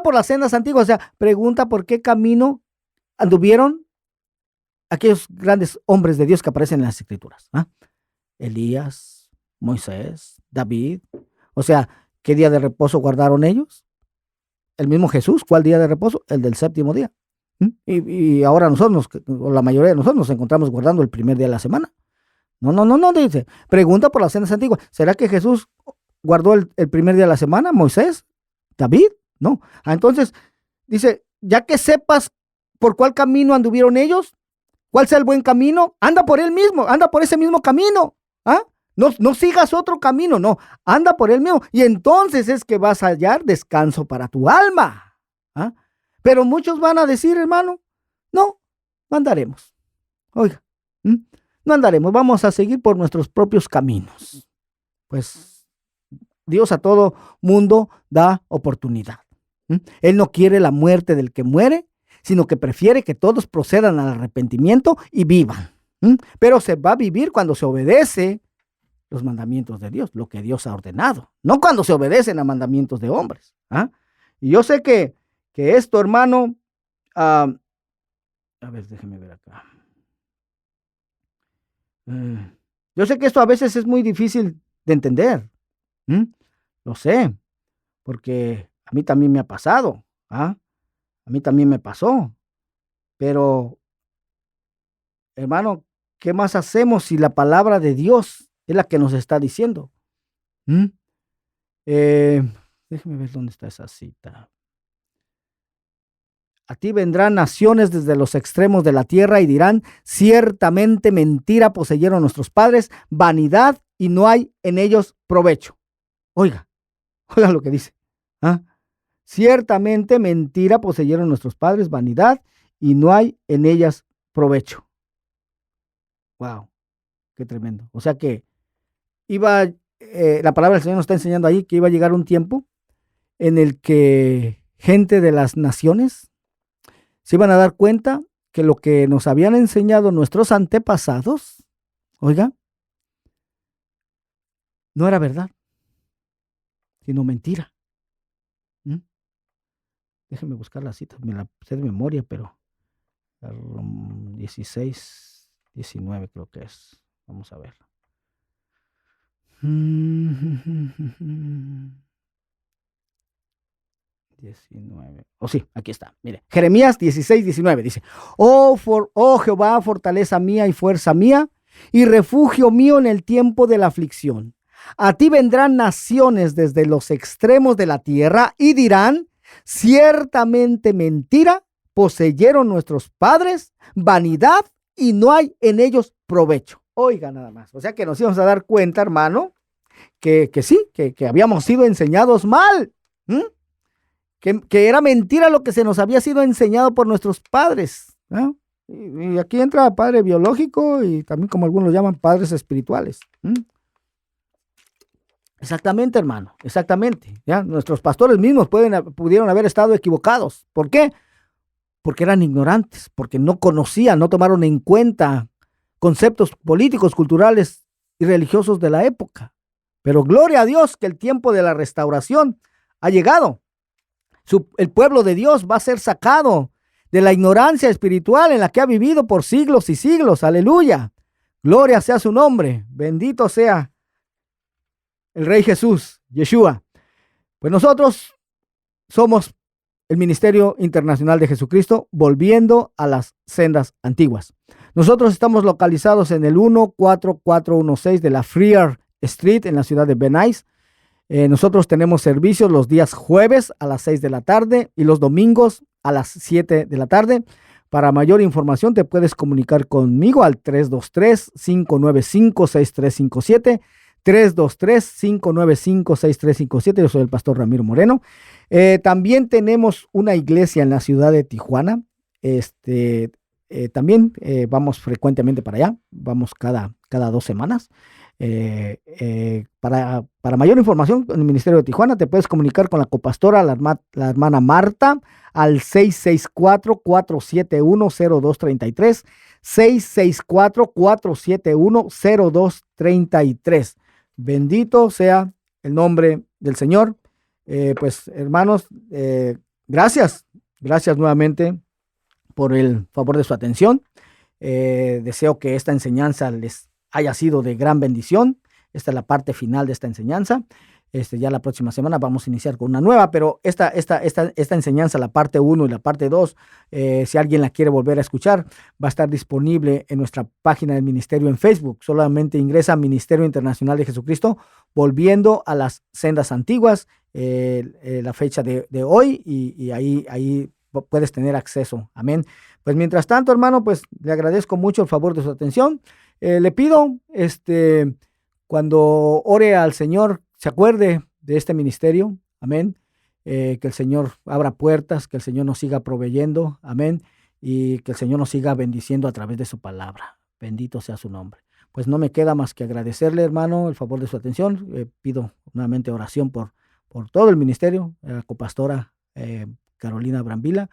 por las sendas antiguas, o sea, pregunta por qué camino anduvieron aquellos grandes hombres de Dios que aparecen en las Escrituras. Elías, Moisés, David. O sea, ¿qué día de reposo guardaron ellos? El mismo Jesús. ¿Cuál día de reposo? El del séptimo día. Y ahora nosotros, o la mayoría de nosotros, nos encontramos guardando el primer día de la semana. No, dice. Pregunta por las sendas antiguas. ¿Será que Jesús guardó el primer día de la semana? ¿Moisés? ¿David? No. Entonces, dice, ya que sepas por cuál camino anduvieron ellos, cuál sea el buen camino, anda por él mismo, anda por ese mismo camino. No sigas otro camino, no, anda por él mismo. Y entonces es que vas a hallar descanso para tu alma. Pero muchos van a decir, hermano, no andaremos. Oiga, no andaremos, vamos a seguir por nuestros propios caminos. Pues Dios a todo mundo da oportunidad. Él no quiere la muerte del que muere, sino que prefiere que todos procedan al arrepentimiento y vivan. Pero se va a vivir cuando se obedece los mandamientos de Dios, lo que Dios ha ordenado, no cuando se obedecen a mandamientos de hombres. Y yo sé que esto, hermano, a ver, déjeme ver acá. Yo sé que esto a veces es muy difícil de entender. Lo sé, porque a mí también me ha pasado. A mí también me pasó. Pero hermano, ¿qué más hacemos si la palabra de Dios es la que nos está diciendo? Déjeme ver dónde está esa cita. A ti vendrán naciones desde los extremos de la tierra y dirán, ciertamente mentira poseyeron nuestros padres, vanidad, y no hay en ellos provecho. Oiga lo que dice. Ciertamente mentira poseyeron nuestros padres, vanidad, y no hay en ellas provecho. Wow, qué tremendo. O sea que la palabra del Señor nos está enseñando ahí que iba a llegar un tiempo en el que gente de las naciones se iban a dar cuenta que lo que nos habían enseñado nuestros antepasados, oiga, no era verdad, sino mentira. Déjenme buscar la cita, me la sé de memoria, pero 16, 19 creo que es. Vamos a ver. 19. Sí, aquí está. Mire, Jeremías 16, 19 dice: Oh Jehová, fortaleza mía y fuerza mía, y refugio mío en el tiempo de la aflicción. A ti vendrán naciones desde los extremos de la tierra y dirán, ciertamente mentira poseyeron nuestros padres, vanidad, y no hay en ellos provecho. Oiga nada más. O sea que nos íbamos a dar cuenta, hermano, que sí, que habíamos sido enseñados mal. Que era mentira lo que se nos había sido enseñado por nuestros padres, ¿no? Y aquí entra padre biológico y también, como algunos lo llaman, padres espirituales. Exactamente, hermano, exactamente. ¿Ya? Nuestros pastores mismos pudieron haber estado equivocados. ¿Por qué? Porque eran ignorantes, porque no conocían, no tomaron en cuenta conceptos políticos, culturales y religiosos de la época. Pero gloria a Dios que el tiempo de la restauración ha llegado. El pueblo de Dios va a ser sacado de la ignorancia espiritual en la que ha vivido por siglos y siglos. Aleluya. Gloria sea su nombre. Bendito sea el Rey Jesús, Yeshua. Pues nosotros somos el Ministerio Internacional de Jesucristo, volviendo a las sendas antiguas. Nosotros estamos localizados en el 14416 de la Freer Street en la ciudad de Venice. Nosotros tenemos servicios los días jueves a las 6 de la tarde y los domingos a las 7 de la tarde. Para mayor información te puedes comunicar conmigo al 323-595-6357, 323-595-6357. Yo soy el pastor Ramiro Moreno. También tenemos una iglesia en la ciudad de Tijuana. También vamos frecuentemente para allá. Vamos cada 2 semanas. Para mayor información en el Ministerio de Tijuana te puedes comunicar con la copastora, la hermana Marta, al 664-471-0233, 664-471-0233. Bendito sea el nombre del Señor. Pues hermanos, gracias nuevamente por el favor de su atención. Deseo que esta enseñanza les haya sido de gran bendición. Esta es la parte final de esta enseñanza. Ya la próxima semana vamos a iniciar con una nueva, pero esta enseñanza, la parte 1 y la parte 2, si alguien la quiere volver a escuchar, va a estar disponible en nuestra página del ministerio en Facebook. Solamente ingresa a Ministerio Internacional de Jesucristo, volviendo a las sendas antiguas, la fecha de hoy, y ahí puedes tener acceso. Amén. Pues mientras tanto, hermano, pues le agradezco mucho el favor de su atención. Le pido, cuando ore al Señor, se acuerde de este ministerio. Amén. Que el Señor abra puertas, que el Señor nos siga proveyendo. Amén. Y que el Señor nos siga bendiciendo a través de su palabra. Bendito sea su nombre. Pues no me queda más que agradecerle, hermano, el favor de su atención. Pido nuevamente oración por todo el ministerio, la copastora Carolina Brambila.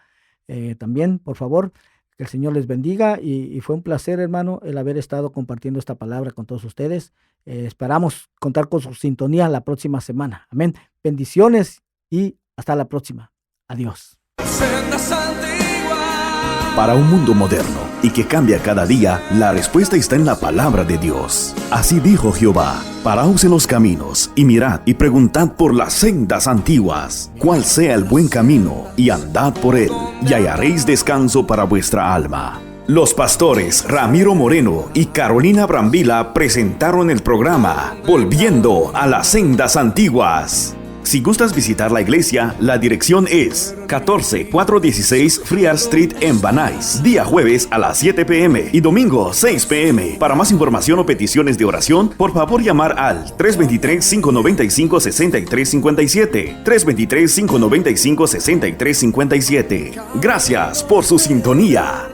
También, por favor, que el Señor les bendiga, y fue un placer, hermano, el haber estado compartiendo esta palabra con todos ustedes. Esperamos contar con su sintonía la próxima semana. Amén. Bendiciones y hasta la próxima. Adiós. Sendas antiguas. Para un mundo moderno y que cambia cada día, la respuesta está en la palabra de Dios. Así dijo Jehová: paraos en los caminos y mirad y preguntad por las sendas antiguas, cuál sea el buen camino, y andad por él, y hallaréis descanso para vuestra alma. Los pastores Ramiro Moreno y Carolina Brambila presentaron el programa Volviendo a las Sendas Antiguas. Si gustas visitar la iglesia, la dirección es 14416 Friar Street en Van Nuys, día jueves a las 7 p.m. y domingo 6 p.m. Para más información o peticiones de oración, por favor llamar al 323-595-6357. 323-595-6357. Gracias por su sintonía.